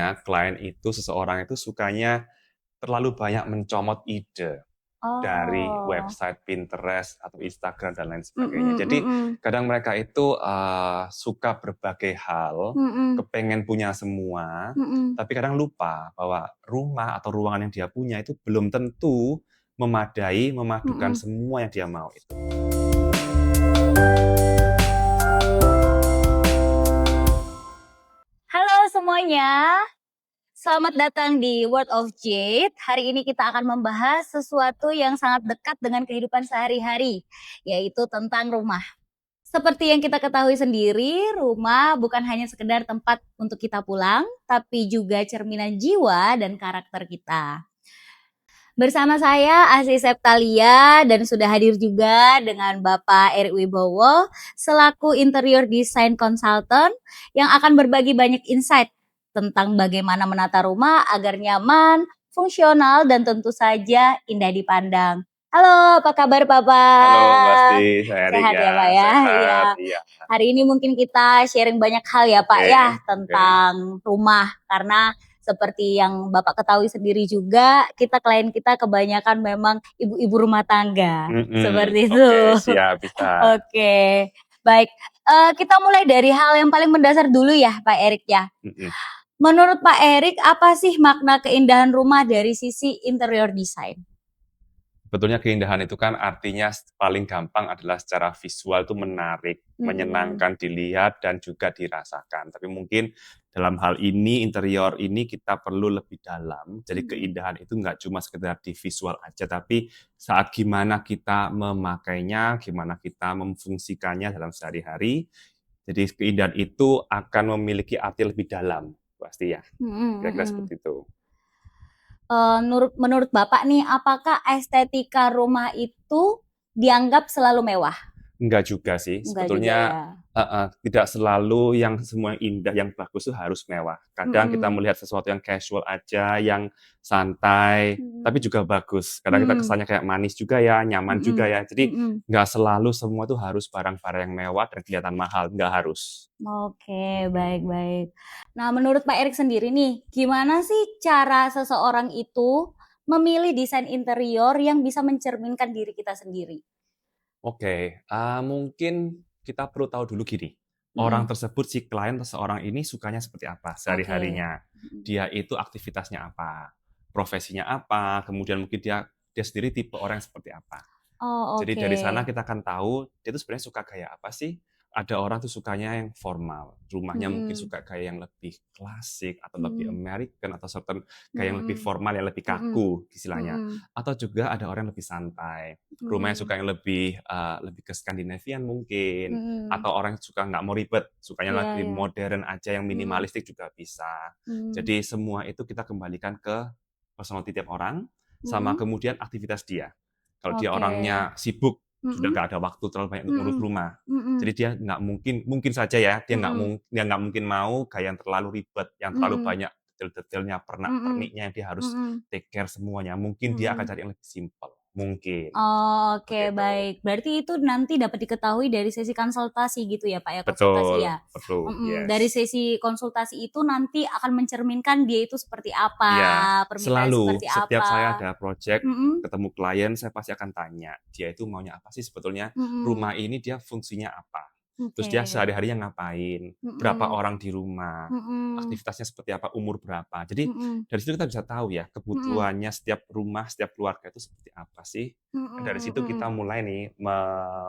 biasanya klien itu, seseorang itu sukanya terlalu banyak mencomot ide dari Oh. website Pinterest atau Instagram dan lain sebagainya. Mhm Jadi mhm. kadang mereka itu suka berbagai hal, Mhm. kepengen punya semua, Mhm. tapi kadang lupa bahwa rumah atau ruangan yang dia punya itu belum tentu memadai, memadukan Mhm. semua yang dia mau itu. Halo semuanya, selamat datang di World of Jade. Hari ini kita akan membahas sesuatu yang sangat dekat dengan kehidupan sehari-hari, yaitu tentang rumah. Seperti yang kita ketahui sendiri, rumah bukan hanya sekedar tempat untuk kita pulang, tapi juga cerminan jiwa dan karakter kita. Bersama saya Asih Septalia dan sudah hadir juga dengan Bapak Erik Wibowo selaku Interior Design Consultant yang akan berbagi banyak insight tentang bagaimana menata rumah agar nyaman, fungsional, dan tentu saja indah dipandang. Halo, apa kabar Halo Mbak Bapak? Asti, saya Erik Sehat ya Pak ya, ya? Iya. sehat, iya. Hari ini mungkin kita sharing banyak hal ya Pak Oke, ya oke. tentang rumah karena seperti yang Bapak ketahui sendiri juga, klien kita kebanyakan memang ibu-ibu rumah tangga, seperti itu. Oke, siap, bisa. Oke, baik. Kita mulai dari hal yang paling mendasar dulu ya, Pak Erik ya. Mhm. Menurut Pak Erik, apa sih makna keindahan rumah dari sisi interior design? Sebetulnya keindahan itu kan artinya paling gampang adalah secara visual itu menarik, Hmm. menyenangkan dilihat dan juga dirasakan. Tapi mungkin dalam hal ini, interior ini kita perlu lebih dalam. Jadi keindahan itu nggak cuma sekedar di visual aja, tapi saat gimana kita memakainya, gimana kita memfungsikannya dalam sehari-hari. Jadi keindahan itu akan memiliki arti lebih dalam, pasti ya. Kira-kira seperti itu. Menurut Bapak nih, apakah estetika rumah itu dianggap selalu mewah? Enggak juga sih, Enggak juga sebetulnya ya. tidak selalu yang semua yang indah, yang bagus itu harus mewah. Kadang kita Mhm. melihat sesuatu yang casual aja, yang santai, tapi Mhm. juga bagus. Kadang kita Mhm. kesannya kayak manis juga ya, nyaman juga Mhm. ya. Jadi Mhm. nggak selalu semua tuh harus barang-barang yang mewah dan kelihatan mahal, nggak harus. Oke, Mhm. baik-baik. Nah, menurut Pak Erik sendiri nih, gimana sih cara seseorang itu memilih desain interior yang bisa mencerminkan diri kita sendiri? Oke, mungkin kita perlu tahu dulu gini, orang Mhm. tersebut, si klien atau seorang ini sukanya seperti apa Oke. sehari-harinya. Mhm. Dia itu aktivitasnya apa, profesinya apa, kemudian mungkin dia dia sendiri tipe orang yang seperti apa. Oh, Jadi dari sana oke. kita akan tahu dia itu sebenarnya suka gaya apa sih. Ada orang tuh sukanya yang formal, rumahnya mungkin Mhm. suka gaya yang lebih klasik atau lebih Mhm. American atau certain gaya yang lebih Mhm. formal, yang lebih Mhm. kaku istilahnya. Mhm. Atau juga ada orang yang lebih santai, rumahnya Mhm. suka yang lebih lebih ke Skandinavian mungkin, Mhm. atau orang yang suka nggak mau ribet, Iya, sukanya lebih iya. modern aja yang Mhm. minimalistik juga bisa. Mhm. Jadi semua itu kita kembalikan ke personality tiap orang, sama Mhm. kemudian aktivitas dia. Kalau dia Oke. orangnya sibuk, sudah Mhm. nggak ada waktu terlalu banyak untuk ngurus Mhm. rumah. Jadi Mhm. dia nggak mungkin, mungkin saja ya, Mhm. dia nggak mungkin mau gaya yang terlalu ribet, yang terlalu Mhm. banyak detail-detailnya, Mhm. pernak-perniknya yang dia harus Mhm. take care semuanya. Mungkin dia akan Mhm. cari yang lebih simpel, mungkin. Oh, oke, Begitu. baik. Berarti itu nanti dapat diketahui dari sesi konsultasi gitu ya, Pak, ya, konsultasi Betul, ya? perlu, Dari yes. sesi konsultasi itu nanti akan mencerminkan dia itu seperti apa, Iya, permintaannya selalu seperti setiap saya apa. ada project, Mhm. ketemu klien, saya pasti akan tanya, dia itu maunya apa sih sebetulnya, Mhm. rumah ini dia fungsinya apa? Terus Oke. dia sehari-harinya ngapain? Berapa Mhm. orang di rumah? Mhm. Aktivitasnya seperti apa? Umur berapa? Jadi Mhm. dari situ kita bisa tahu ya, Mhm. kebutuhannya setiap rumah, setiap keluarga itu seperti apa sih. Mhm. Dari Mhm. situ kita Mhm. mulai nih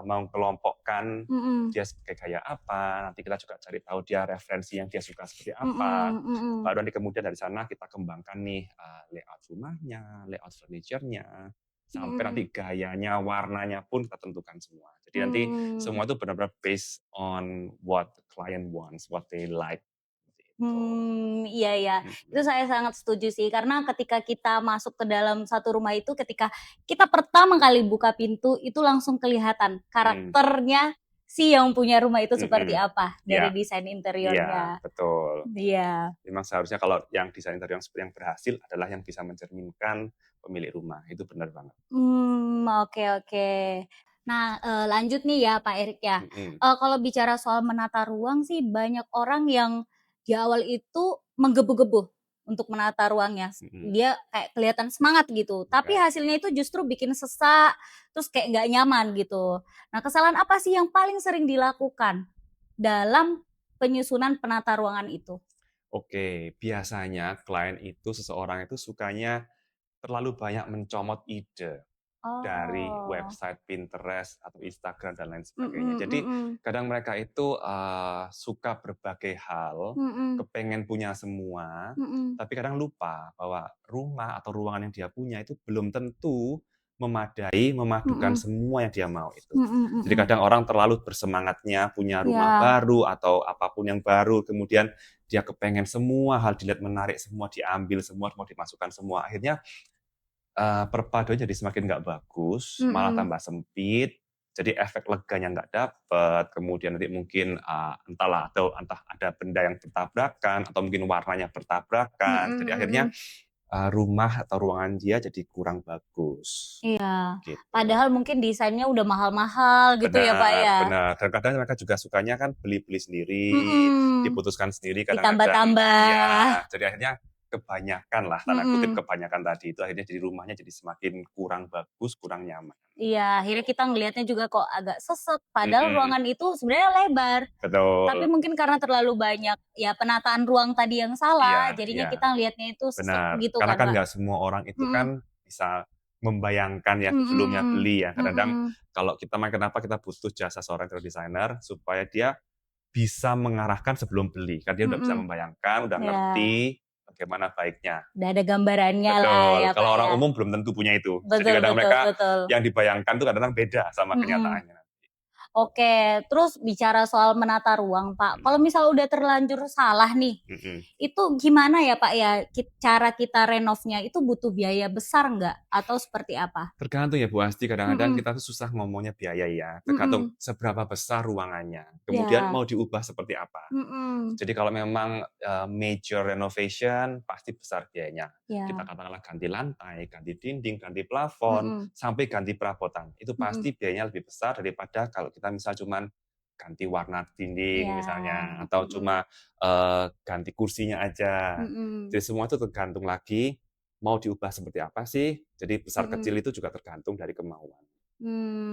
mengkelompokkan Mhm. dia sebagai kayak apa, nanti kita juga cari tahu dia referensi yang dia suka seperti apa. Mhm. Mhm. Baru nanti kemudian dari sana kita kembangkan nih layout rumahnya, layout furniture-nya, sampai nanti Mhm. gayanya, warnanya pun kita tentukan semua. Jadi nanti Mmm. semua itu benar-benar based on what the client wants, what they like. Gitu. Iya, iya. Itu Mhm. saya sangat setuju sih, karena ketika kita masuk ke dalam satu rumah itu, ketika kita pertama kali buka pintu, itu langsung kelihatan Mhm. karakternya si yang punya rumah itu seperti Mhm. apa, dari Iya, desain iya, interiornya. betul. Iya. Memang seharusnya kalau yang desain interior yang seperti yang berhasil adalah yang bisa mencerminkan pemilik rumah. Itu benar banget. Oke, oke. Nah, lanjut nih ya Pak Erik ya, Mhm. kalau bicara soal menata ruang sih banyak orang yang di awal itu menggebu-gebu. untuk menata ruangnya. Mhm. Dia kayak kelihatan semangat gitu, tapi Oke. hasilnya itu justru bikin sesak, terus kayak nggak nyaman gitu. Nah, kesalahan apa sih yang paling sering dilakukan dalam penyusunan penata ruangan itu? Oke, biasanya klien itu, seseorang itu sukanya terlalu banyak mencomot ide dari Oh, website Pinterest atau Instagram dan lain sebagainya. mhm Jadi mhm, kadang mereka itu suka berbagai hal, mhm, kepengen punya semua, mhm, tapi kadang lupa bahwa rumah atau ruangan yang dia punya itu belum tentu memadai, memadukan mhm, semua yang dia mau itu. mhm Jadi mhm. kadang orang terlalu bersemangatnya punya rumah Iya, baru atau apapun yang baru, kemudian dia kepengen semua hal dilihat menarik, semua diambil, semua mau dimasukkan semua. Akhirnya perpaduannya jadi semakin nggak bagus, malah mhm, tambah sempit, jadi efek leganya nggak dapet, kemudian nanti mungkin, entahlah atau entah ada benda yang bertabrakan atau mungkin warnanya bertabrakan, mhm jadi akhirnya, mhm. rumah atau ruangan dia jadi kurang bagus, Iya, gitu. padahal mungkin desainnya udah mahal-mahal gitu ya, Pak, Benar ya? benar, dan kadang mereka juga sukanya kan beli-beli sendiri, Mhm, diputuskan sendiri kadang-kadang ditambah-tambah, iya, jadi akhirnya kebanyakanlah, tanda kutip mhm. "kebanyakan" tadi itu akhirnya jadi rumahnya jadi semakin kurang bagus, kurang nyaman. Iya, akhirnya kita ngelihatnya juga kok agak sesek, padahal Mhm, ruangan itu sebenarnya lebar, tapi betul. mungkin karena terlalu banyak ya penataan ruang tadi yang Iya salah, jadinya iya, kita ngelihatnya itu sesek benar. gitu Karena kan, kan Pak? nggak semua orang itu Mhm, kan bisa membayangkan ya sebelumnya mhm, beli ya. Kadang-kadang mhm, kalau kita kenapa kita butuh jasa seorang interior designer, supaya dia bisa mengarahkan sebelum beli. Kan dia udah bisa mhm, membayangkan, udah iya, ngerti bagaimana baiknya. udah ada gambarannya lah ya, Betul, Pak, kalau orang ya? umum belum tentu punya itu. Jadi Betul kadang betul mereka betul, yang dibayangkan tuh kadang-kadang beda sama mhm. kenyataannya. Oke, terus bicara soal menata ruang, Pak. Kalau Mhm misal udah terlanjur salah nih, mhm. itu gimana ya, Pak, ya, cara kita renovnya itu butuh biaya besar nggak? Atau seperti apa? Tergantung ya Bu Asti, kadang-kadang Mhm, kita tuh susah ngomongnya biaya ya, tergantung mhm, seberapa besar ruangannya, kemudian iya, mau diubah seperti apa. mhm, Jadi kalau memang, major renovation pasti besar biayanya. Kita iya, katakanlah ganti lantai, ganti dinding, ganti plafon, mhm, sampai ganti perabotan. Itu mhm, pasti biayanya lebih besar daripada kalau kita misal cuman ganti warna dinding iya, misalnya, atau mhm, cuma, ganti kursinya aja. mhm, Jadi semua itu tergantung lagi, mau diubah seperti apa sih, jadi besar mhm, kecil itu juga tergantung dari kemauan,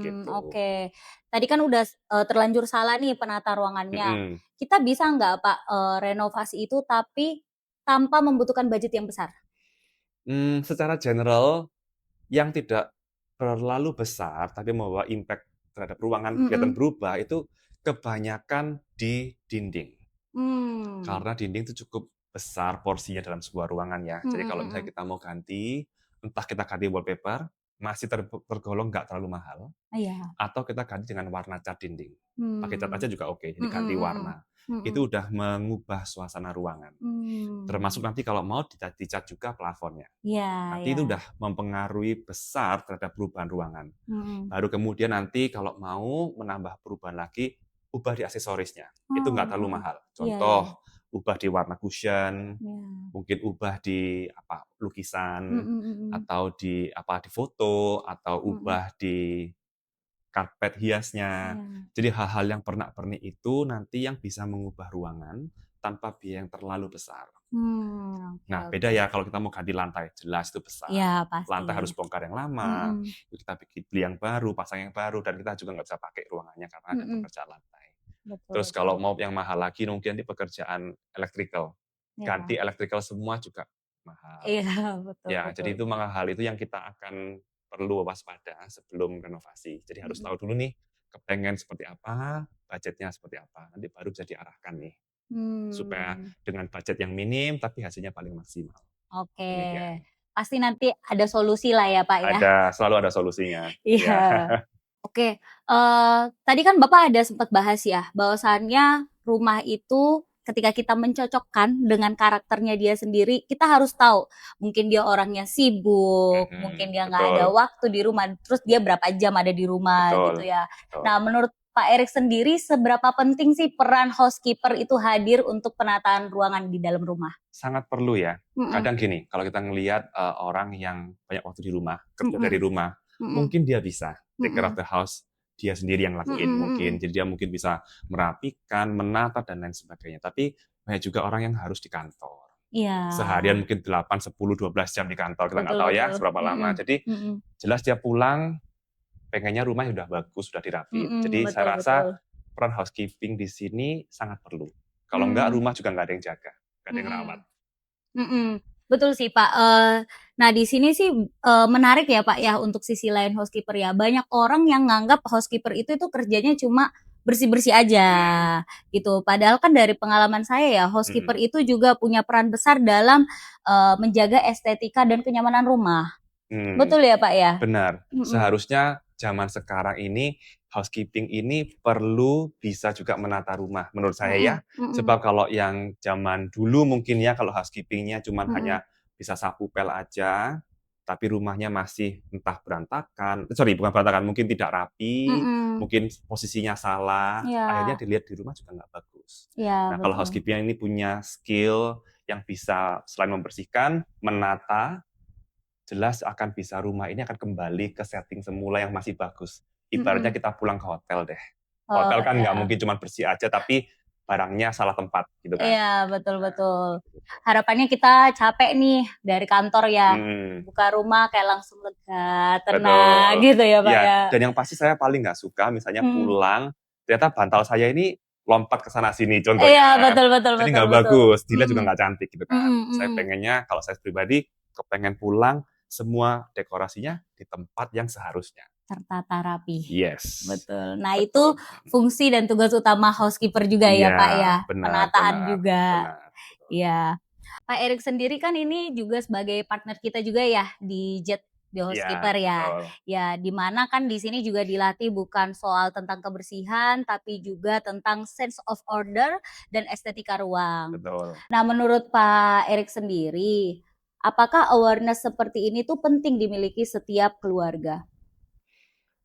gitu. oke. Tadi kan udah terlanjur salah nih penata ruangannya. Mhm. Kita bisa nggak, Pak, renovasi itu tapi tanpa membutuhkan budget yang besar? Secara general yang tidak terlalu besar, tapi membawa impact terhadap ruangan kelihatan Mhm, berubah, itu kebanyakan di dinding. mmm, Karena dinding itu cukup besar porsinya dalam sebuah ruangan ya. Jadi mhm kalau misalnya mhm. kita mau ganti, entah kita ganti wallpaper, masih tergolong nggak terlalu mahal, Iya, atau kita ganti dengan warna cat dinding. Pakai cat mmm, aja juga oke, jadi mhm ganti mhm, warna. mhm, Itu udah mengubah suasana ruangan. Termasuk mmm, nanti kalau mau dicat juga plafonnya. iya Nanti iya, itu udah mempengaruhi besar terhadap perubahan ruangan. mhm. Baru kemudian nanti kalau mau menambah perubahan lagi, ubah di aksesorisnya. Itu Oh, nggak terlalu mhm, mahal. iya iya, Contoh, ubah di warna cushion, iya, mungkin ubah di lukisan, mhm mhm, atau di foto, atau mhm, ubah di karpet hiasnya. iya, Jadi hal-hal yang pernak-pernik itu nanti yang bisa mengubah ruangan tanpa biaya yang terlalu besar. oke Nah, beda oke. ya kalau kita mau ganti lantai, jelas itu besar. Iya pasti, Lantai harus bongkar yang lama, mhm, kita beli yang baru, pasang yang baru, dan kita juga nggak bisa pakai ruangannya karena ada mhm, pekerjaan lantai. betul Terus betul, kalau mau yang mahal lagi mungkin di pekerjaan electrical. Ganti iya, electrical semua juga mahal. iya, betul Ya, betul, jadi itu hal itu yang kita akan perlu waspada sebelum renovasi. Jadi harus mhm, tahu dulu nih, kepengen seperti apa, budgetnya seperti apa, nanti baru bisa diarahkan nih, supaya mmm. dengan budget yang minim tapi hasilnya paling maksimal. Oke, Demikian. pasti nanti ada solusi lah ya, Pak, ya? Selalu ada solusinya. Iya. Iya. Oke, tadi kan Bapak ada sempat bahas ya, bahwasannya rumah itu ketika kita mencocokkan dengan karakternya dia sendiri, kita harus tahu, mungkin dia orangnya sibuk, mungkin dia nggak ada Betul waktu di rumah, terus dia berapa jam ada di rumah betul gitu ya. betul. Nah, menurut Pak Erik sendiri, seberapa penting sih peran housekeeper itu hadir untuk penataan ruangan di dalam rumah? Sangat perlu ya. Mhm, Kadang gini, kalau kita ngelihat, orang yang banyak waktu di rumah, kerja dari mhm, rumah, mhm, mungkin dia bisa take care of mhm, the house, dia sendiri yang mhm lakuin mungkin. mhm. Jadi dia mungkin bisa merapikan, menata, dan lain sebagainya. Tapi banyak juga orang yang harus di kantor. Iya. Seharian mungkin 8, 10, 12 jam di kantor, kita nggak Betul tahu ya betul. seberapa lama. Jadi Mhm. jelas dia pulang, pengennya rumah sudah bagus, sudah dirapiin. Jadi Betul saya betul. rasa peran housekeeping di sini sangat perlu. Kalau enggak, Mmm. rumah juga nggak ada yang jaga, nggak ada yang rawat. Mhm. Mhm. Betul sih, Pak. Nah di sini sih, menarik ya, Pak, ya, untuk sisi lain housekeeper ya. Banyak orang yang nganggap housekeeper itu kerjanya cuma bersih-bersih aja, Mhm, gitu. Padahal kan dari pengalaman saya ya, housekeeper mhm, itu juga punya peran besar dalam, menjaga estetika dan kenyamanan rumah. hmm. Betul ya, Pak, ya? Benar. Mhm. Seharusnya zaman sekarang ini, housekeeping ini perlu bisa juga menata rumah, menurut saya ya. Mhm mhm Sebab kalau yang zaman dulu mungkin ya, kalau housekeeping-nya cuman mhm hanya bisa sapu pel aja, tapi rumahnya masih entah berantakan, sorry bukan berantakan, mungkin tidak rapi, mhm. mungkin posisinya salah, akhirnya Iya dilihat di rumah juga nggak bagus. iya, Nah, kalau betul. housekeeping ini punya skill yang bisa selain membersihkan, menata, jelas akan bisa rumah ini akan kembali ke setting semula yang masih bagus. Ibaratnya Mhm. kita pulang ke hotel deh. Oh, Hotel kan nggak iya. mungkin cuma bersih aja, tapi barangnya salah tempat gitu kan. Iya, betul Nah, betul. gitu. Harapannya kita capek nih dari kantor ya, Hmm, buka rumah kayak langsung lega, tenang betul. gitu ya, Pak, Iya, ya? dan yang pasti saya paling nggak suka misalnya Mhm. pulang, ternyata bantal saya ini lompat ke sana sini Iya, contohnya kan. betul betul Jadi betul nggak betul. bagus, dilihat Mhm. juga nggak cantik gitu kan. Mhm Saya mhm. pengennya, kalau saya pribadi, kepengen pulang semua dekorasinya di tempat yang seharusnya. Tertata rapi. Yes, Betul. Nah, itu betul. fungsi dan tugas utama housekeeper juga ya, Iya, Pak, ya? benar Penataan benar juga. benar, betul. Iya. Pak Erik sendiri kan ini juga sebagai partner kita juga ya di Jet The Iya, Housekeeper ya. betul Ya, di mana kan di sini juga dilatih bukan soal tentang kebersihan, tapi juga tentang sense of order dan estetika ruang. betul. Nah, menurut Pak Erik sendiri, apakah awareness seperti ini tuh penting dimiliki setiap keluarga?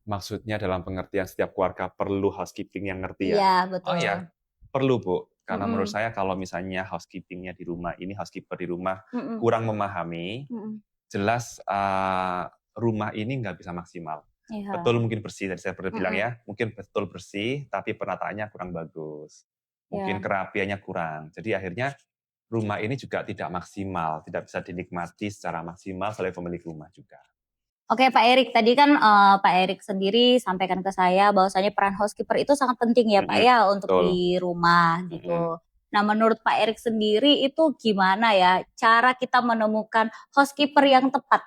Maksudnya dalam pengertian setiap keluarga perlu housekeeping yang ngerti ya? Iya, Oh betul. ya, perlu Bu. Karena menurut Mhm, saya kalau misalnya housekeeping-nya di rumah ini, housekeeper di rumah mhm, kurang memahami, mhm. jelas, rumah ini nggak bisa maksimal. Iya, Betul mungkin bersih, tadi saya pernah bilang mhm, ya, mungkin betul bersih, tapi penataannya kurang bagus. Mungkin iya. kerapiannya kurang. Jadi akhirnya rumah ini juga tidak maksimal, tidak bisa dinikmati secara maksimal oleh pemilik rumah juga. Oke Pak Erik, tadi kan, Pak Erik sendiri sampaikan ke saya bahwasanya peran housekeeper itu sangat penting ya Pak Mhm, ya untuk betul, di rumah mhm. gitu. Nah menurut Pak Erik sendiri itu gimana ya cara kita menemukan housekeeper yang tepat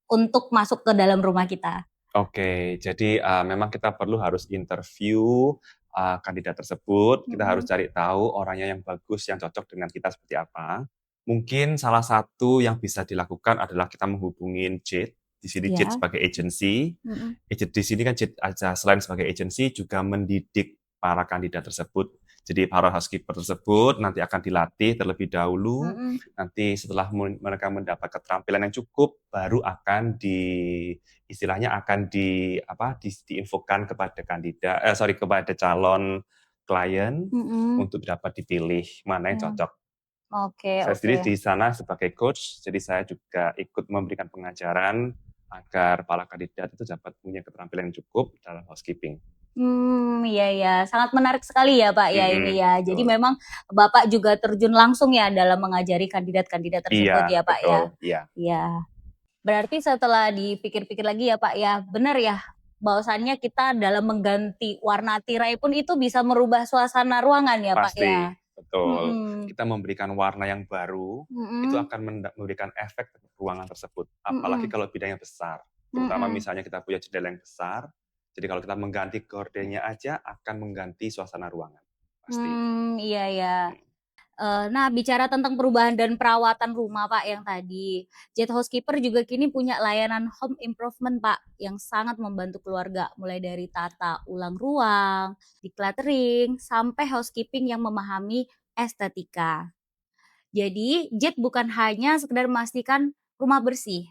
untuk masuk ke dalam rumah kita? Oke, jadi, memang kita perlu harus interview, kandidat tersebut, kita harus Mhm, cari tahu orangnya yang bagus, yang cocok dengan kita seperti apa. Mungkin salah satu yang bisa dilakukan adalah kita menghubungin JIT, di sini JIT iya, sebagai agency. mhm, Di sini kan JIT selain sebagai agency juga mendidik para kandidat tersebut. Jadi para housekeeper tersebut nanti akan dilatih terlebih dahulu, mhm, nanti setelah mereka mendapat keterampilan yang cukup, baru akan istilahnya akan diinfokan kepada kepada calon klien mhm, untuk dapat dipilih mana yang iya, cocok. oke Saya oke. sendiri di sana sebagai coach, jadi saya juga ikut memberikan pengajaran agar para kandidat itu dapat punya keterampilan yang cukup dalam housekeeping. Iya iya, sangat menarik sekali ya, Pak, ya ini Mhm, ya. Jadi betul. memang Bapak juga terjun langsung ya dalam mengajari kandidat-kandidat Iya, tersebut ya, Pak, betul, ya? iya. Iya. Berarti setelah dipikir-pikir lagi ya, Pak, ya, benar ya, bahwasannya kita dalam mengganti warna tirai pun itu bisa merubah suasana ruangan ya, Pak, Pasti, ya? betul. Mhm, Kita memberikan warna yang baru, itu mhm, akan memberikan efek ke ruangan tersebut. Apalagi mhm, kalau bidangnya besar. Terutama mhm, misalnya kita punya jendela yang besar, jadi kalau kita mengganti gordennya aja akan mengganti suasana ruangan, pasti. iya iya. Mhm. Nah, bicara tentang perubahan dan perawatan rumah, Pak, yang tadi, Jet Housekeeper juga kini punya layanan home improvement, Pak, yang sangat membantu keluarga, mulai dari tata ulang ruang, decluttering, sampai housekeeping yang memahami estetika. Jadi, Jet bukan hanya sekedar memastikan rumah bersih,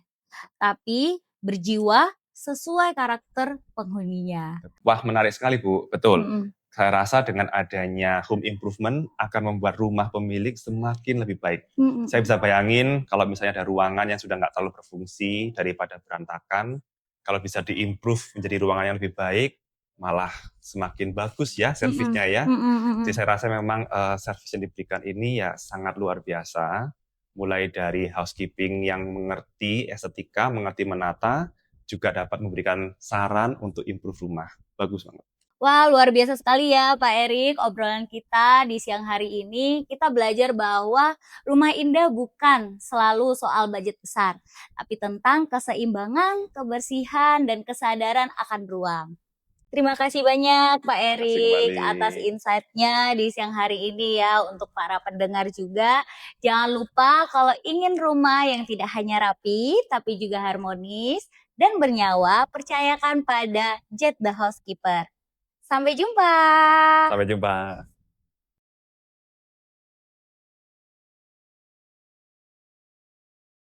tapi berjiwa sesuai karakter penghuninya. Wah, menarik sekali, Bu. Betul. Mhm, Saya rasa dengan adanya home improvement akan membuat rumah pemilik semakin lebih baik. mhm Saya mhm. bisa bayangin kalau misalnya ada ruangan yang sudah nggak terlalu berfungsi daripada berantakan, kalau bisa di-improve menjadi ruangan yang lebih baik, malah semakin bagus ya Mhm, servisnya ya. mhm Jadi mhm. saya rasa memang, servis yang diberikan ini ya sangat luar biasa. mulai dari housekeeping yang mengerti estetika, mengerti menata, juga dapat memberikan saran untuk improve rumah. Bagus banget. Wah, luar biasa sekali ya Pak Erik, obrolan kita di siang hari ini. Kita belajar bahwa rumah indah bukan selalu soal budget besar, tapi tentang keseimbangan, kebersihan, dan kesadaran akan ruang. Terima kasih banyak Pak Terima kasih Erik kembali. atas insight-nya di siang hari ini ya. Untuk para pendengar juga, jangan lupa kalau ingin rumah yang tidak hanya rapi, tapi juga harmonis dan bernyawa, percayakan pada Jet the Housekeeper. Sampai jumpa. Sampai jumpa.